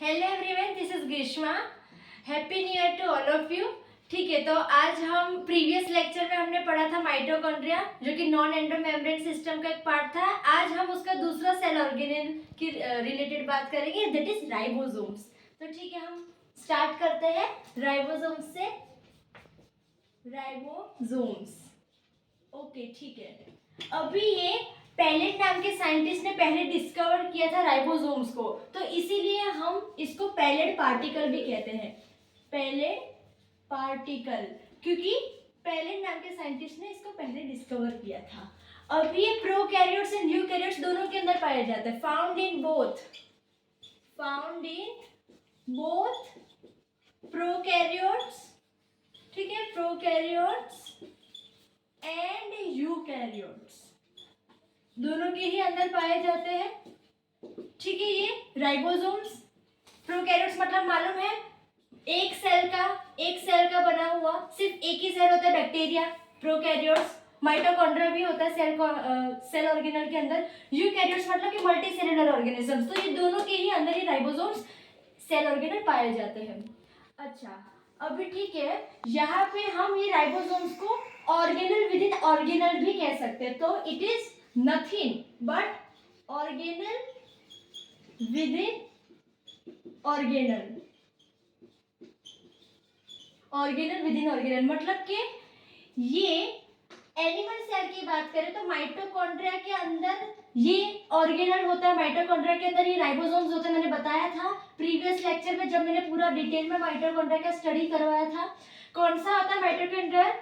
Hello everyone, this is Greeshma. Happy new year to all of you. ठीक है, तो आज हम प्रीवियस लेक्चर में हमने पढ़ा था माइटोकॉन्ड्रिया, जो कि नॉन एंडोमेम्ब्रेन सिस्टम का एक पार्ट था। आज हम उसका दूसरा सेल ऑर्गेनेल की रिलेटेड बात करेंगे, दैट इज राइबोसोम्स। तो ठीक है, हम स्टार्ट करते हैं राइबोसोम्स से। राइबोसोम्स, ओके ठीक है। अभी ये पैलेट नाम के साइंटिस्ट ने पहले डिस्कवर किया था राइबोसोम्स को, तो इसीलिए हम इसको पैलेट पार्टिकल भी कहते हैं। पैलेट पार्टिकल, क्योंकि पैलेट नाम के साइंटिस्ट ने इसको पहले डिस्कवर किया था। अब ये प्रोकैरियोट्स एंड यूकैरियोट्स दोनों के अंदर पाया जाता है। फाउंड इन बोथ प्रोकैरियोट्स, ठीक है, प्रोकैरियोट्स एंड यूकैरियोट्स दोनों के ही अंदर पाए जाते हैं। ठीक है, ये राइबोसोम्स। प्रोकैरियोट्स मतलब मालूम है, एक सेल का बना हुआ सिर्फ एक ही सेल होता है, बैक्टीरिया। प्रोकैरियोट्स, माइटोकॉन्ड्रिया भी होता है सेल ऑर्गेनल के अंदर। यूकैरियोट्स मतलब कि मल्टी सेलुलर ऑर्गेनिजम्स। तो ये दोनों के ही अंदर ही राइबोसोम्स सेल ऑर्गेनल पाए जाते हैं। अच्छा, अभी ठीक है, यहाँ पे हम ये राइबोसोम्स को ऑर्गेनल विद इन ऑर्गेनल भी कह सकते हैं। तो it is nothing but organelle within organelle। organelle within organelle मतलब कि ये एनिमल सेल की बात करें तो माइटोकॉन्ड्रिया के अंदर ये ऑर्गेनल होता है। माइटोकॉन्ड्रिया के अंदर ये राइबोसोम्स होते हैं। मैंने बताया था प्रीवियस लेक्चर में, जब मैंने पूरा डिटेल में माइटोकॉन्ड्रिया का स्टडी करवाया था। कौन सा होता है माइटोकॉन्ड्रिया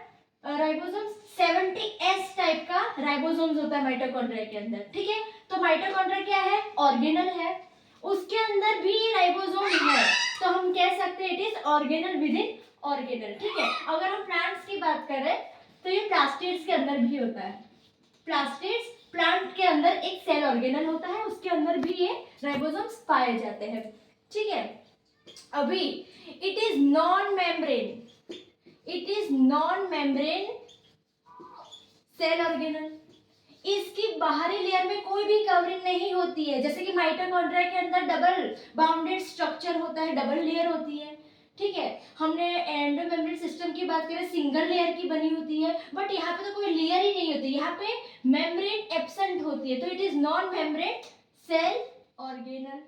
राइबोसोम्स? 70S टाइप का राइबोसोम्स होता है माइटोकॉन्ड्रिया के अंदर। ठीक है, तो माइटोकॉन्ड्रिया क्या है? ऑर्गेनल है, उसके अंदर भी राइबोसोम है, तो हम कह सकते हैं it is organelle with in organelle. ठीक है, अगर हम प्लांट्स की बात करें तो ये प्लास्टिड्स के अंदर भी होता है। प्लास्टिड्स प्लांट के अंदर एक सेल ऑर्गेनल होता है, उसके अंदर भी ये राइबोसोम्स पाए जाते हैं। ठीक है, अभी it is non membrane cell organelle. इसकी बाहरी लेयर में कोई भी कवरिंग नहीं होती है, जैसे कि माइटोकॉन्ड्रिया के अंदर डबल बाउंडेड स्ट्रक्चर होता है, डबल लेयर होती है। ठीक है, हमने एंडोमेम्ब्रेन सिस्टम की बात करें, सिंगल लेयर की बनी होती है, बट यहाँ पे तो कोई लेयर ही नहीं होती, यहाँ पे मेम्ब्रेन एब्सेंट होती है। तो it is non membrane cell organelle.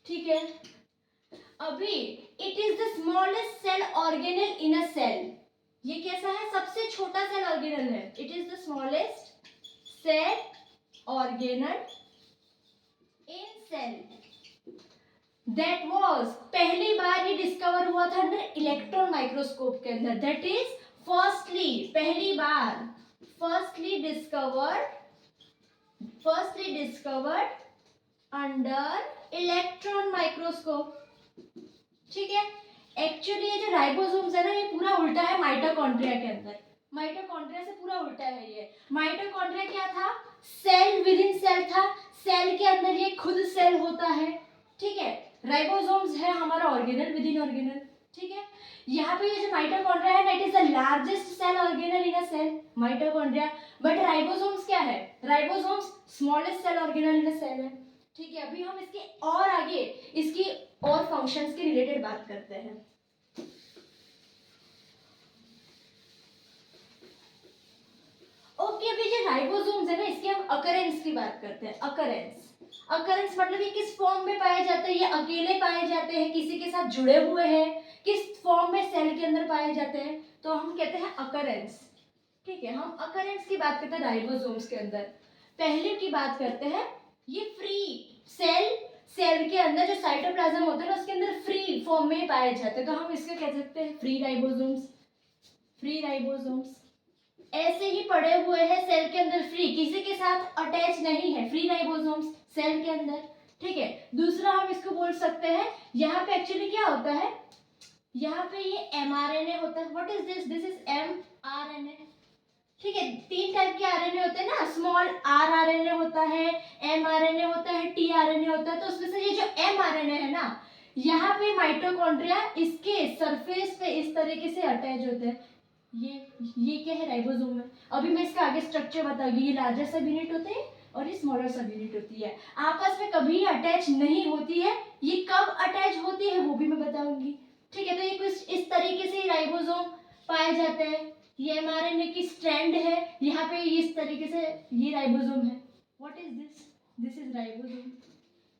ठीक है, अभी it is the smallest cell organelle in a cell. ये कैसा है? सबसे छोटा सेल ऑर्गेनल है। It is the smallest cell organelle in cell that was, पहली बार ये डिस्कवर हुआ था अंडर इलेक्ट्रॉन माइक्रोस्कोप के अंदर। दैट इज पहली बार firstly discovered under electron microscope. ठीक है, एक्चुअली ये जो राइबोसोम्स है ना, ये पूरा उल्टा है माइटोकॉन्ड्रिया के अंदर। माइटोकॉन्ड्रिया से पूरा उल्टा है ये। माइटोकॉन्ड्रिया क्या था? सेल विद इन सेल था, सेल के अंदर ये खुद सेल होता है। ठीक है, राइबोसोम्स है हमारा ऑर्गेनल विद इन ऑर्गेनल। ठीक है, यहाँ पे ये जो माइटोकॉन्ड्रिया है, that is the largest cell organelle in a cell, mitochondria. But ribosomes क्या है? Ribosomes smallest cell organelle in a cell है। ठीक है, अभी हम इसके और आगे इसकी और फंक्शंस के रिलेटेड बात करते हैं। ओके, अभी जो राइबोसोम्स है ना, इसकी हम अकरेंस की बात करते हैं। अकरेंस मतलब ये किस फॉर्म में पाए जाते हैं? ये अकेले पाए जाते हैं, किसी के साथ जुड़े हुए हैं, किस फॉर्म में सेल के अंदर पाए जाते हैं, तो हम कहते हैं अकरेंस। ठीक है, हम अकरेंस की बात करते हैं राइबोसोम्स के अंदर। पहले की बात करते हैं, ये फ्री सेल के अंदर जो साइटोप्लाज्म होता है ना, उसके अंदर फ्री फॉर्म में पाए जाते हैं, तो हम इसको कह सकते हैं फ्री राइबोसोम्स। ऐसे ही पड़े हुए हैं सेल के अंदर, फ्री, किसी के साथ अटैच नहीं है, फ्री राइबोसोम्स सेल के अंदर। ठीक है, दूसरा हम इसको बोल सकते हैं, यहाँ पे एक्चुअली क्या होता है, यहाँ पे ये mRNA होता है। What is this? This is mRNA। ठीक है, 3 टाइप के आरएनए होते हैं ना, स्मॉल rRNA होता है, mRNA होता है, tRNA होता है। तो उसमें से ये जो mRNA है ना, यहाँ पे माइटोकॉन्ड्रिया इसके सरफेस पे इस तरीके से अटैच होते हैं। ये क्या है? राइबोसोम है। अभी मैं इसका आगे स्ट्रक्चर बताऊंगी। ये लार्जेस्ट सब यूनिट होते हैं, और ये स्मॉलर सब यूनिट होती है, आपस में कभी अटैच नहीं होती है। ये कब अटैच होती है वो भी मैं बताऊंगी। ठीक है, तो ये कुछ इस तरीके से राइबोसोम पाए जाते हैं। ये एमआरएनए की स्ट्रैंड है, यहाँ पे इस तरीके से ये राइबोसोम है। What is this? This is ribosome,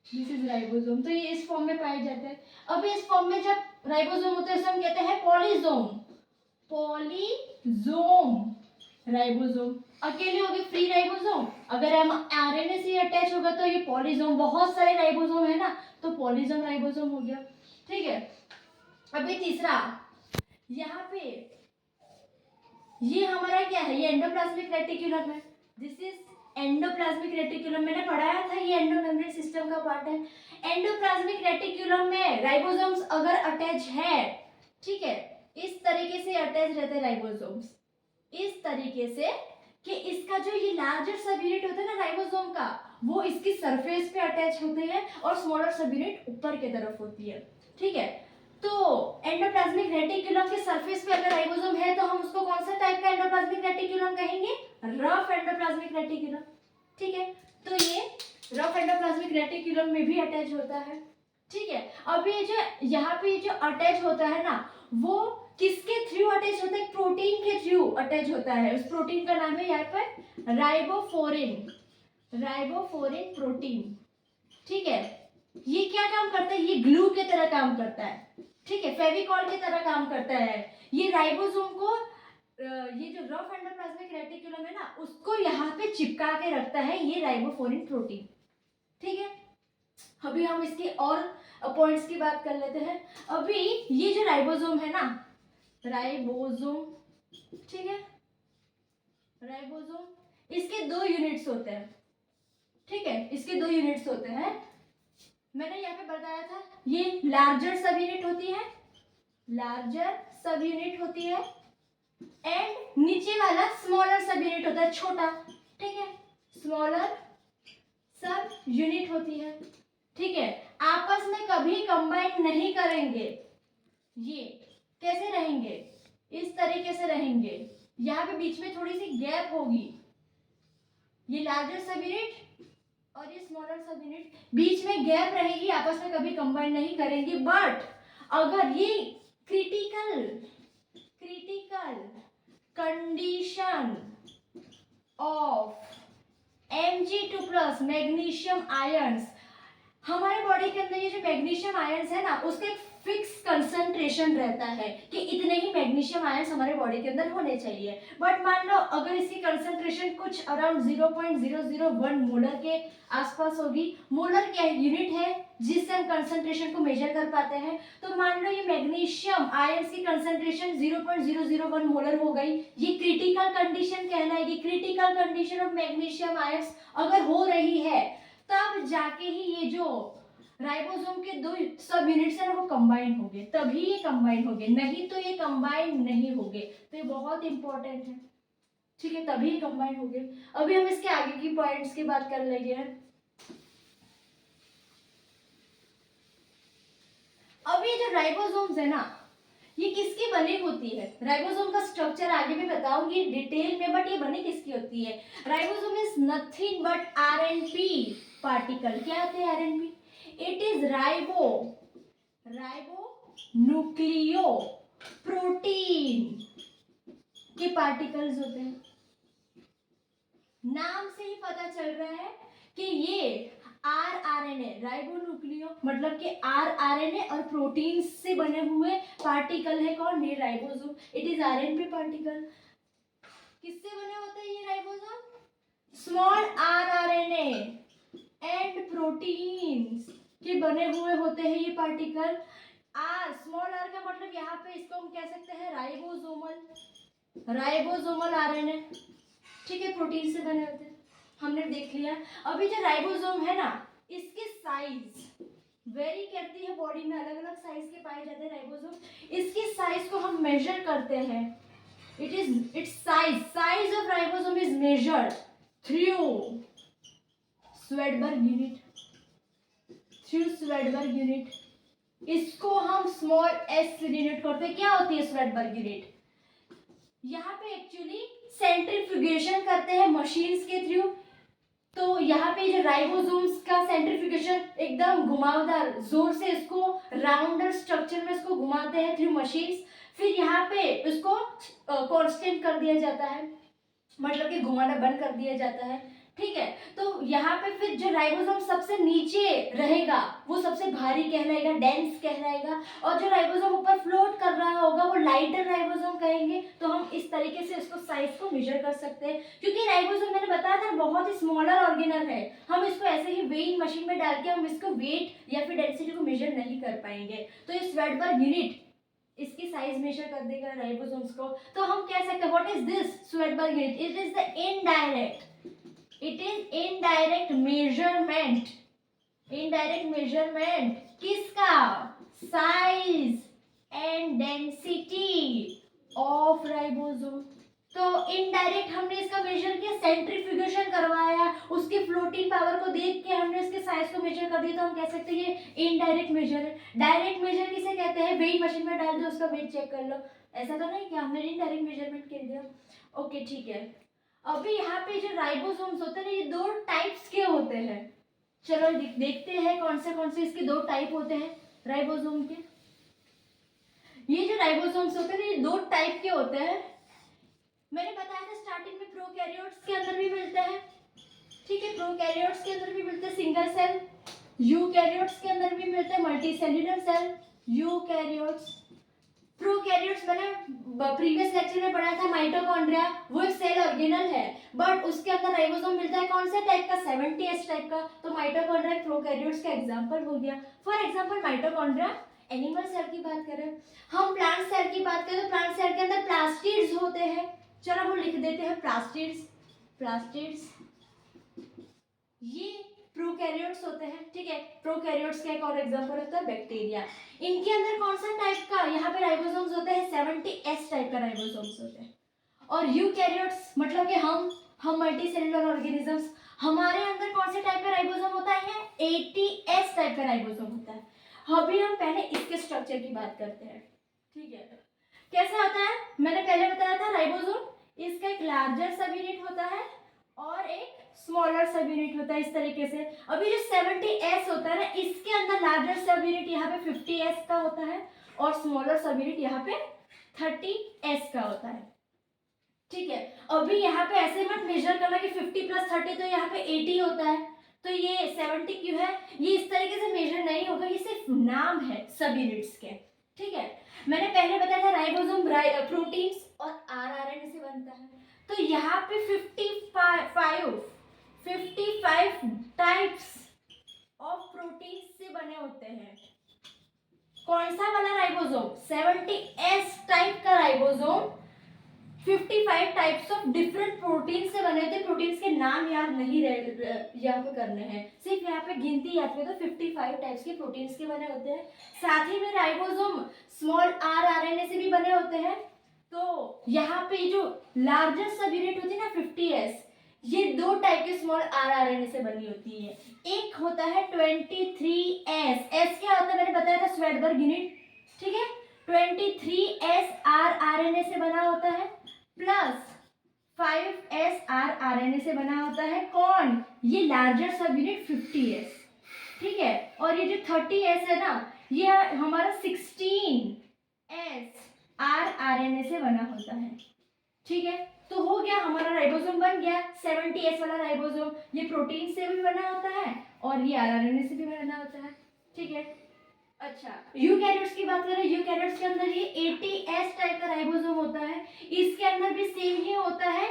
this is ribosome. तो ये इस फॉर्म में पाए जाते हैं। अब इस फॉर्म में जब राइबोसोम होते हैं हम कहते हैं पॉलीजोम, पॉलीजोम राइबोसोम। अकेले हो गए फ्री राइबोसोम, अगर हम आरएनए से अटैच होगा तो ये पॉलीजोम, बहुत सारे राइबोसोम है ना, तो पॉलीजोम राइबोसोम हो गया। ठीक है, अभी तीसरा, यहाँ पे ये हमारा क्या है, ये एंडोप्लाज्मिक रेटिकुलम है। दिस इज एंडोप्लाज्मिक रेटिकुलम, मैंने पढ़ाया था ये एंडोमेम्ब्रेन सिस्टम का पार्ट है। एंडोप्लाज्मिक रेटिकुलम में राइबोसोम्स अगर अटैच है, ठीक है, इस तरीके से अटैच रहते हैं राइबोसोम्स, इस तरीके से कि इसका जो ये लार्जर सब यूनिट होता है ना राइबोसोम का, वो इसकी सरफेस पे अटैच होते हैं और स्मॉलर सब यूनिट ऊपर की तरफ होती है। ठीक है, तो एंडोप्लाज्मिक रेटिकुलम के सरफेस पे अगर राइबोसोम है तो हम उसको कौन सा टाइप का एंडोप्लाज्मिक रेटिकुलम कहेंगे? Rough endoplasmic reticulum. ठीक है, तो ये रफ एंडोप्लाज्मिक रेटिकुलम में भी अटैच होता है। ठीक है, अब ये जो यहाँ पे जो अटैच होता है ना, वो किसके थ्रू अटैच होता है? प्रोटीन के थ्रू अटैच होता है। उस प्रोटीन का नाम है यहाँ पर राइबोफोरिन, राइबोफोरिन प्रोटीन। ठीक है, ये क्या काम करता है? ये ग्लू के तरह काम करता है। ठीक है, फेविकॉल की तरह काम करता है। ये राइबोसोम को ये जो रफ एंडोप्लाज्मिक रेटिकुलम है ना, उसको यहाँ पे चिपका के रखता है ये राइबोफोरिन प्रोटीन। ठीक है, अभी हम इसके और पॉइंट्स की बात कर लेते हैं। अभी ये जो राइबोसोम है ना, राइबोसोम, ठीक है, राइबोसोम, इसके 2 यूनिट्स होते हैं। ठीक है, इसके 2 यूनिट्स होते हैं। मैंने यहाँ पे बताया था ये लार्जर सब यूनिट होती है, लार्जर सब यूनिट होती है, एंड नीचे वाला स्मॉलर सब यूनिट होता है, छोटा। ठीक है, स्मॉलर सब यूनिट होती है। ठीक है, आपस में कभी कंबाइन नहीं करेंगे। ये कैसे रहेंगे? इस तरीके से रहेंगे, यहाँ पे बीच में थोड़ी सी गैप होगी। ये लार्जर सब यूनिट और ये स्मॉलर सब यूनिट, बीच में गैप रहेगी, आपस में कभी कंबाइन नहीं करेंगे। बट अगर ये critical condition of Mg2+ magnesium ions, हमारे बॉडी के अंदर ये जो मैग्नीशियम आयंस है ना, उसका एक फिक्स कंसंट्रेशन रहता है कि इतने ही मैग्नीशियम आयंस हमारे बॉडी के अंदर होने चाहिए। बट मान लो अगर इसकी कंसंट्रेशन कुछ अराउंड 0.001 मोलर के आसपास होगी, मोलर क्या यूनिट है जिससे हम कंसंट्रेशन को मेजर कर पाते हैं, तो मान लो ये मैग्नीशियम आयंस की कंसंट्रेशन 0.001 मोलर हो गई, ये क्रिटिकल कंडीशन कहलाएगी। Critical condition of magnesium ions अगर हो रही है, तब जाके ही ये जो राइबोसोम के 2 सब यूनिट्स है ना, वो कंबाइन हो गए, तभी ये कंबाइन हो गए, नहीं तो ये कंबाइन नहीं हो गए। तो ये बहुत इंपॉर्टेंट है। ठीक है, तभी कंबाइन हो गए। अभी हम इसके आगे की पॉइंट्स की बात कर लेंगे। अब ये जो राइबोसोम्स है ना, ये किसकी बनी होती है? राइबोसोम का स्ट्रक्चर आगे भी बताऊंगी डिटेल में, बट ये बनी किसकी होती है? Ribosome is nothing but RNP particle. क्या होते हैं RNP? It is ribo nucleo protein के पार्टिकल्स होते हैं। नाम से ही पता चल रहा है कि ये आरएनए, राइबोन्यूक्लियो मतलब कि आरएनए और प्रोटीन से बने हुए पार्टिकल है। कौन? ये ribosome. It is RNP particle. किससे बने होते हैं ये ribosome? Small RNA and proteins के बने हुए होते हैं ये पार्टिकल। आर, स्मॉल आर का मतलब यहाँ पे इसको हम कह सकते हैं राइबोसोमल आरएनए। ठीक है, प्रोटीन से बने होते हैं, हमने देख लिया। अभी जो राइबोसोम है ना, इसके साइज वेरी करती है, बॉडी में अलग अलग साइज के पाए जाते हैं राइबोसोम। इसकी साइज को हम मेजर करते हैं। It's size of ribosome is measured through Svedberg unit. इसको हम स्मॉल एस से डिनोट करते हैं। क्या होती है स्वेडबर्ग यूनिट? यहाँ पे एक्चुअली सेंट्रीफ्यूगेशन करते हैं मशीन्स के थ्रू। तो यहाँ पे जो राइबोसोम्स का सेंट्रीफ्यूगेशन एकदम घुमावदार जोर से इसको राउंडर स्ट्रक्चर में इसको घुमाते हैं थ्रू मशीन्स, फिर यहाँ पे इसको कांस्टेंट कर दिया जाता है, मतलब कि घुमाना बंद कर दिया जाता है। ठीक है, तो यहाँ पे फिर जो राइबोसोम सबसे नीचे रहेगा वो सबसे भारी कहलाएगा, डेंस कहलाएगा, और जो राइबोसोम ऊपर फ्लोट कर रहा होगा वो लाइटर राइबोसोम कहेंगे। तो हम इस तरीके से इसको साइज को मेजर कर सकते हैं, क्योंकि राइबोसोम मैंने बताया था बहुत ही स्मॉलर ऑर्गेनल है, हम इसको ऐसे ही वेइंग मशीन में डाल के हम इसको वेट या फिर डेंसिटी को मेजर नहीं कर पाएंगे। तो इस स्वेडबर्ग यूनिट इसकी साइज मेजर कर देगा राइबोसोम्स को। तो हम कह सकते हैं what is this Svedberg unit, it is the indirect measurement, indirect measurement किसका, size and density of ribosome. तो इनडायरेक्ट हमने इसका मेजर किया, सेंट्रीफ्यूगेशन करवाया, उसकी फ्लोटिंग पावर को देख के हमने इसके साइज को मेजर कर दिया, तो हम कह सकते हैं ये इनडायरेक्ट मेजर है। डायरेक्ट मेजर किसे कहते हैं, वेइंग मशीन में डाल दो उसका वेट चेक कर लो, ऐसा तो नहीं कि हमने इनडायरेक्ट मेजरमेंट कर दिया। ओके ठीक है, अभी यहाँ पे जो राइबोसोम्स होते हैं ये दो टाइप्स के होते हैं। चलो देखते हैं कौन से इसके दो टाइप होते हैं राइबोसोम के। ये जो राइबोसोम्स होते हैं ये दो टाइप के होते हैं। मैंने बताया था स्टार्टिंग में प्रोकैरियोट्स के अंदर भी मिलते हैं, ठीक है, प्रोकैरियोट्स के अंदर भी मिलते हैं सिंगल सेल, यूकैरियोट्स के अंदर भी मिलते हैं multi cellular cell, eukaryotes. Prokaryotes मैंने प्रीवियस लेक्चर में पढ़ा था माइटोकॉन्ड्रिया, वो एक सेल ऑर्गेनल है, बट उसके अंदर राइबोसोम मिलता है कौन से टाइप का, 70S टाइप का। तो माइटोकॉन्ड्रिया एक प्रोकैरियोट्स का एग्जांपल हो गया। For example mitochondria animal cell की बात करें, हम प्लांट सेल की बात करें तो प्लांट सेल के अंदर प्लास्टिड्स होते हैं। चलो वो लिख देते हैं प्लास्टिड्स, प्लास्टिड्स ये प्रोकैरियोट्स होते हैं। ठीक है, प्रोकैरियोट्स का एक और एग्जांपल होता है बैक्टीरिया। इनके अंदर कौन सा टाइप का यहाँ पे राइबोसोम्स होते हैं, 70S टाइप का राइबोसोम्स होते हैं। और यूकैरियोट्स मतलब कि हम मल्टी सेलुलर ऑर्गेनिजम्स, हमारे अंदर कौन से टाइप का राइबोसोम होता है, 80S टाइप का राइबोसोम होता है। अभी हम पहले इसके स्ट्रक्चर की बात करते हैं। ठीक है, कैसा होता है, मैंने पहले बताया था राइबोसोम, इसका एक लार्जर सब यूनिट होता है और एक स्मॉलर सब यूनिट होता है इस तरीके से। अभी जो 70S होता है ना, इसके अंदर लार्जर सब यूनिट यहाँ पे 50S का होता है और स्मॉलर सब यूनिट यहाँ पे 30S का होता है। ठीक है, अभी यहाँ पे ऐसे मत मेजर करना कि 50 + 30 तो यहाँ पे 80 होता है, तो ये 70 क्यों है, ये इस तरीके से मेजर नहीं होगा, ये सिर्फ नाम है सब यूनिट्स के। ठीक है, मैंने पहले बताया था राइबोसोम प्रोटीन्स और RNA से बनता है। तो यहाँ पे 55 टाइप्स ऑफ प्रोटीन से बने होते हैं। कौन सा वाला राइबोसोम, 70S टाइप का ribosome 55 types of different protein से बने होते हैं। प्रोटीन्स के नाम याद नहीं यहाँ पे करने हैं, सिर्फ यहाँ पे गिनती याद करो, 55 टाइप्स के प्रोटीन्स के बने होते हैं। साथ ही में राइबोसोम स्मॉल RNA से भी बने होते हैं। तो यहाँ पे जो लार्जर सब यूनिट होती है ना 50S, ये दो टाइप के स्मॉल RNA से बनी होती है। एक होता है 23S, S क्या होता है मैंने बताया था स्वेडबर्ग यूनिट। ठीक है, 23S RNA से बना होता है प्लस 5S RNA से बना होता है। कौन, ये लार्जर सब यूनिट 50S। ठीक है, और ये जो 30S है ना, ये हमारा 16S RNA से बना होता है। ठीक है, तो हो गया हमारा राइबोसोम बन गया 70S वाला राइबोसोम। ये प्रोटीन से भी बना होता है और ये RNA से भी बना होता है। ठीक है, अच्छा यूकैरियोट्स की बात करें, यूकैरियोट्स के अंदर ये 80S टाइप का राइबोसोम होता है। इसके अंदर भी सेम ही होता है,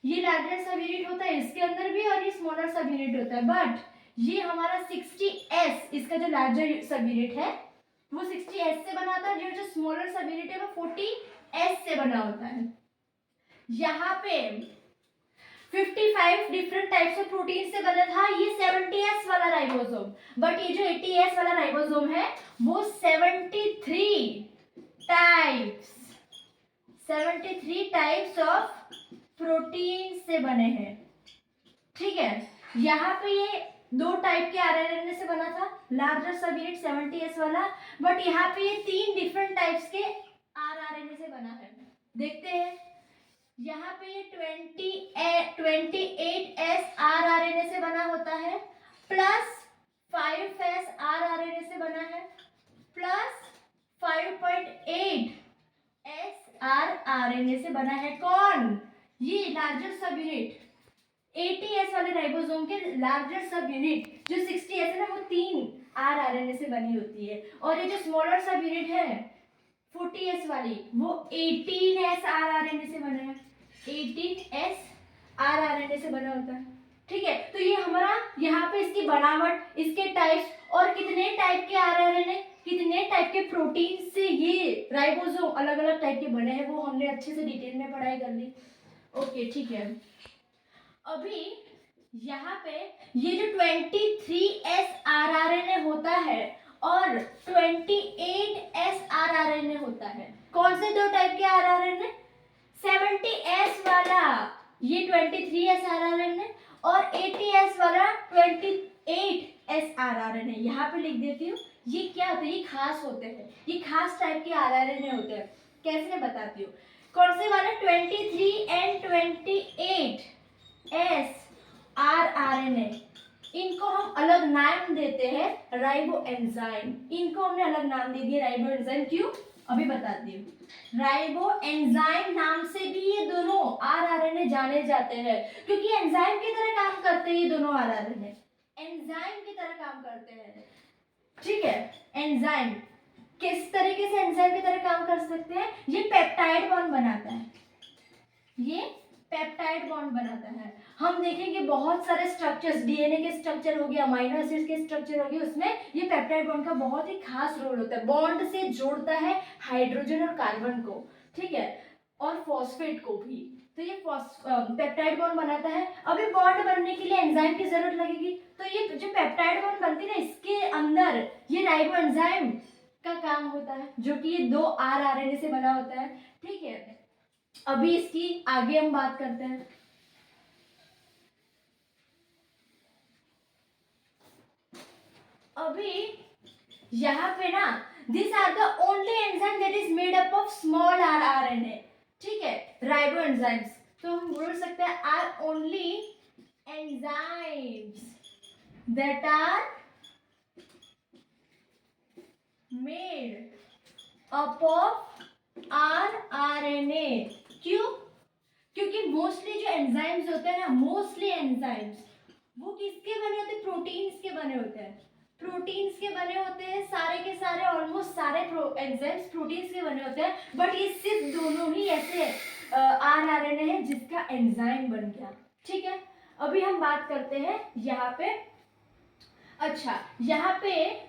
ये लार्जर सब यूनिट होता है इसके अंदर भी और ये स्मॉलर सब यूनिट होता है। बट ये हमारा 60S, इसका जो लार्जर सब यूनिट है वो 60S से बना होता है, जो स्मॉलर सब यूनिट है वो 40S से बना होता है। यहाँ पे 55 डिफरेंट टाइप्स ऑफ प्रोटीन से बना था ये 70S वाला राइबोसोम, बट ये जो 80S वाला राइबोसोम है वो 73 टाइप्स ऑफ प्रोटीन से बने हैं। ठीक है, यहाँ पे ये दो टाइप के RNA से बना था, लार्जर सब यूनिट 70S वाला, बट यहाँ पे ये 3 डिफरेंट टाइप्स के RNA से बना है। देखते हैं, यहाँ पे ये 28S rRNA से बना होता है, प्लस 5S rRNA से बना है, प्लस 5.8S rRNA से बना है। कौन? ये लार्जर सब यूनिट 80S वाले राइबोसोम के लार्जर सब यूनिट जो 60S है ना, वो 3 rRNA से बनी होती है, और ये जो स्मॉलर सब यूनिट है 40S वाली, वो 18S rRNA से बना है, 18S rRNA से बना होता है। ठीक है, तो ये हमारा यहाँ पे इसकी बनावट, इसके टाइप्स, और कितने टाइप के rRNA, कितने टाइप के प्रोटीन से ये राइबोसोम अलग अलग टाइप के बने हैं, वो हमने अच्छे से डिटेल में पढ़ाई कर ली। ओके, ठीक है। अभी यहाँ पे ये जो 23S rRNA होता है और 28S rRNA होता है, कौन से दो टाइप के rRNA? 70S वाला ये 23S rRNA और 80S वाला 28S rRNA। यहाँ पे लिख देती हूँ, ये क्या होता है, ये खास होते हैं, ये खास टाइप के rRNA होते हैं। कैसे बताती हूँ, कौन से वाले? 23 and 28S rRNA, इनको हम अलग नाम देते हैं राइबो एंजाइम। इनको हमने अलग नाम दे दिया राइबो एंजाइम। क्यों? अभी बताती हूँ। राइबो एंजाइम नाम से भी ये दोनों rRNA जाने जाते हैं, क्योंकि एंजाइम की तरह काम करते हैं ये दोनों rRNA, एंजाइम की तरह काम करते हैं। ठीक है, एंजाइम किस तरीके से एंजाइम की तरह काम कर सकते हैं? ये पेप्टाइड बॉन्ड बनाता है, ये पेप्टाइड बॉन्ड बनाता है। हम देखेंगे बहुत सारे स्ट्रक्चर्स, डीएनए के स्ट्रक्चर हो गया, अमीनो एसिड्स के स्ट्रक्चर हो गए, उसमें ये पेप्टाइड बॉन्ड का बहुत ही खास रोल होता है। बॉन्ड से जोड़ता है हाइड्रोजन और कार्बन को, ठीक है, और फॉस्फेट को भी। तो ये पेप्टाइड बॉन्ड बनाता है। अभी बॉन्ड बनने के लिए एंजाइम की जरूरत लगेगी, तो ये जो पेप्टाइड बॉन्ड बनती है ना, इसके अंदर ये राइबो एंजाइम का काम होता है, जो कि ये 2 rRNA से बना होता है। ठीक है, अभी इसकी आगे हम बात करते हैं। अभी यहाँ पे ना, this are the only enzyme that is made up of small rRNA। ठीक है, राइबो एंजाइम्स, तो हम बोल सकते हैं are only enzymes that are made up of rRNA। क्यों? क्योंकि मोस्टली जो एंजाइम्स होते हैं ना, मोस्टली एंजाइम्स वो किसके बने होते हैं? प्रोटीन्स के बने होते हैं, प्रोटीन्स के बने होते हैं सारे के सारे, ऑलमोस्ट सारे एंजाइम्स प्रोटीन्स के बने होते हैं। बट ये सिर्फ दोनों ही ऐसे rRNA है जिसका एंजाइम बन गया। ठीक है, अभी हम बात करते हैं यहाँ पे। अच्छा, यहाँ पे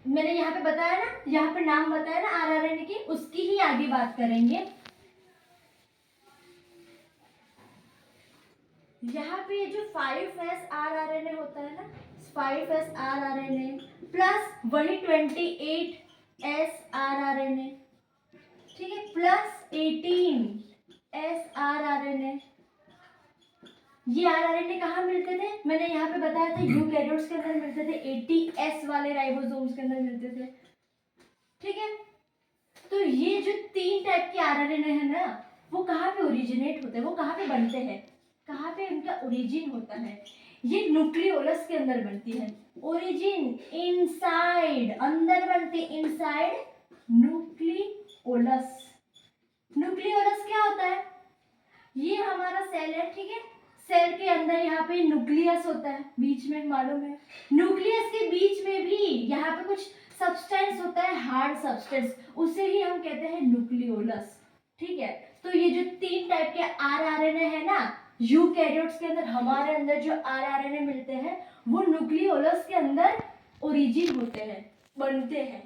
मैंने यहाँ पे बताया ना, यहाँ पे नाम बताया ना rRNA की, उसकी ही आगे बात करेंगे। यहाँ पे जो 5S rRNA होता है ना, 5S rRNA प्लस वही 28S rRNA, ठीक है, प्लस 18S rRNA। ये rRNA कहाँ मिलते थे? मैंने यहाँ पे बताया था यूकैरियोट्स के अंदर मिलते थे, 80S वाले राइबोसोम्स के अंदर मिलते थे। ठीक है, तो ये जो 3 टाइप के rRNA है ना, वो कहाँ पे ओरिजिनेट होते हैं, वो कहाँ पे बनते हैं, कहाँ पे उनका ओरिजिन होता है? ये न्यूक्लियोलस के अंदर बनती है। ओरिजिन इनसाइड, अंदर बनते, इनसाइड न्यूक्लियोलस। न्यूक्लियोलस क्या होता है? ये हमारा सेल है, ठीक है, सेल के अंदर यहाँ पे न्यूक्लियस होता है, बीच में, मालूम है? न्यूक्लियस के बीच में भी यहाँ पे कुछ सब्सटेंस होता है, हार्ड सब्सटेंस, उसे ही हम कहते हैं न्यूक्लियोलस। ठीक है, तो ये जो 3 टाइप के rRNA है ना, यूकैरियोट्स के अंदर, हमारे अंदर जो rRNA मिलते हैं वो न्यूक्लियोलस के अंदर ओरिजिन होते हैं, बनते हैं।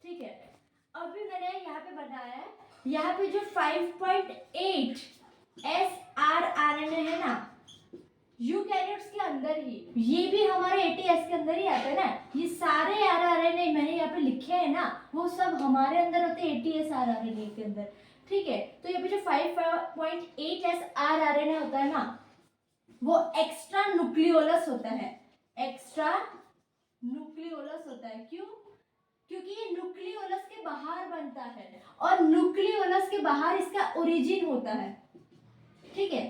ठीक है, अभी मैंने यहाँ पे बताया है, यहाँ पे जो 5.8S rRNA है ना, यूकैरियोट्स के अंदर ही, ये भी हमारे 80S के अंदर ही आता है ना। ये सारे rRNA मैंने यहाँ पे लिखे हैं ना, वो सब हमारे अंदर होते हैं 80S rRNA के अंदर। ठीक है, तो ये पे जो 5.8S rRNA होता है ना, वो एक्स्ट्रा न्यूक्लियोलस होता है, एक्स्ट्रा न्यूक्लियोलस होता है। क्यों? क्योंकि ये न्यूक्लियोलस के बाहर बनता है, और न्यूक्लियोलस के बाहर इसका ओरिजिन होता है। ठीक है।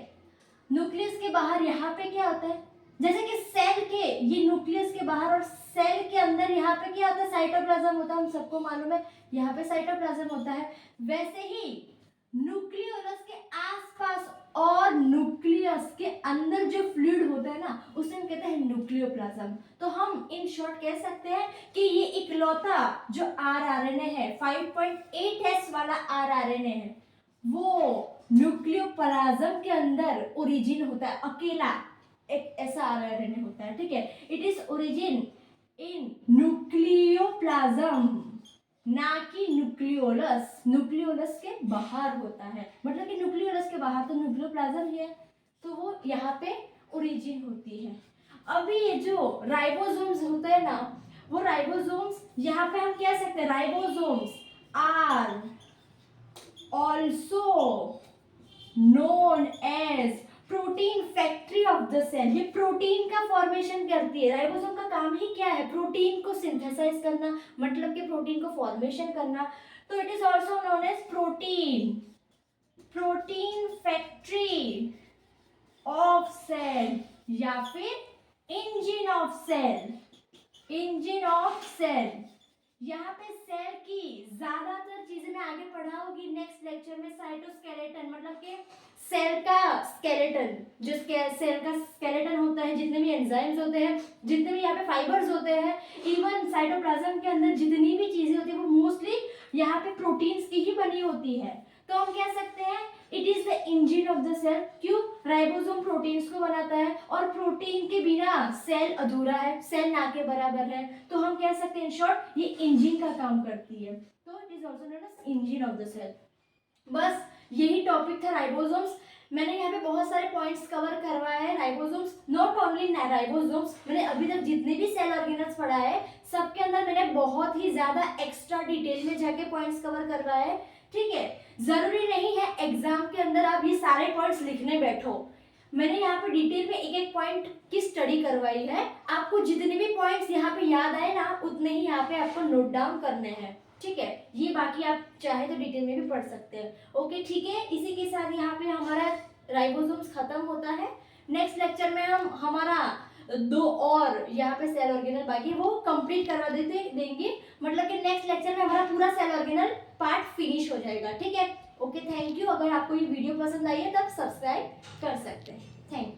न्यूक्लियस के बाहर यहाँ पे क्या होता है, जैसे कि सेल के ये न्यूक्लियस के बाहर और सेल के अंदर यहाँ पे क्या होता है, साइटोप्लाज्म होता है, हम सबको मालूम है यहाँ पे साइटोप्लाज्म होता है। वैसे ही न्यूक्लियोलस के आसपास और न्यूक्लियस के अंदर जो फ्लूइड होता है ना, उसे हम कहते हैं न्यूक्लियोप्लाज्म। तो हम इन शॉर्ट कह सकते हैं कि ये इकलौता जो आरआरएनए है, 5.8S वाला आरआरएनए है, वो न्यूक्लियोप्लाज्म के अंदर ओरिजिन होता है, अकेला एक ऐसा आरआरएनए होता है, ठीक है। It is origin in nucleoplasm, ना कि न्यूक्लियोलस। न्यूक्लियोलस के बाहर होता है, मतलब कि न्यूक्लियोलस के बाहर तो न्यूक्लियोप्लाज्म ही है, तो वो यहाँ पे ओरिजिन होती है। अभी ये जो राइबोसोम्स होते हैं ना, वो राइबोसोम्स यहाँ पे हम कह सकते हैं ribosomes are also known as protein factory of the cell. ये प्रोटीन का फॉर्मेशन करती है। राइबोसोम का काम ही क्या है, प्रोटीन को सिंथेसाइज करना, मतलब कि प्रोटीन को फॉर्मेशन करना। तो it is also known as protein factory of cell या फिर इंजन ऑफ सेल। यहाँ पे सेल की ज्यादातर चीजें मैं आगे पढ़ाऊंगी नेक्स्ट लेक्चर में। साइटोस्केलेटन मतलब कि सेल का स्केलेटन, जो सेल का स्केलेटन होता है, जितने भी एंजाइम्स होते हैं, जितने भी यहाँ पे फाइबर्स होते हैं, इवन साइटोप्लाज्म के अंदर जितनी भी चीजें होती है वो मोस्टली यहाँ पे प्रोटीन्स की ही बनी होती है। तो हम कह सकते हैं it is the engine of the cell. क्यों, राइबोसोम प्रोटीन्स को बनाता है और प्रोटीन के बिना सेल अधूरा है, सेल ना के बराबर है। तो हम कह सकते हैं इन शॉर्ट ये इंजन का काम करती है। तो it is also known as engine of the cell. बस यही टॉपिक था राइबोसोम्स। मैंने यहाँ पे बहुत सारे पॉइंट्स कवर करवाए हैं। राइबोसोम्स, नॉट ओनली राइबोसोम्स, मैंने अभी तक जितने भी सेल ऑर्गेनल्स पढ़ा है सबके अंदर मैंने बहुत ही ज्यादा एक्स्ट्रा डिटेल में जाके पॉइंट्स कवर करवाए हैं, ठीक है। जरूरी नहीं है एग्जाम के अंदर आप ये सारे पॉइंट्स लिखने बैठो। मैंने यहाँ पे डिटेल में एक एक पॉइंट की स्टडी करवाई है। आपको जितने भी पॉइंट्स यहाँ पे याद आए ना, उतने ही यहाँ पे आपको नोट डाउन करने हैं, ठीक है। ये बाकी आप चाहे तो डिटेल में भी पढ़ सकते हैं। ओके, ठीक है। इसी के साथ यहाँ पे हमारा राइबोसोम्स खत्म होता है। नेक्स्ट लेक्चर में हम हमारा 2 और यहाँ पे सेल ऑर्गेनल बाकी वो कंप्लीट करवा देंगे, मतलब कि नेक्स्ट लेक्चर में हमारा पूरा सेल ऑर्गेनल पार्ट फिनिश हो जाएगा, ठीक है। Okay, thank you. अगर आपको ये वीडियो पसंद आई है तब सब्सक्राइब कर सकते हैं। Thank you.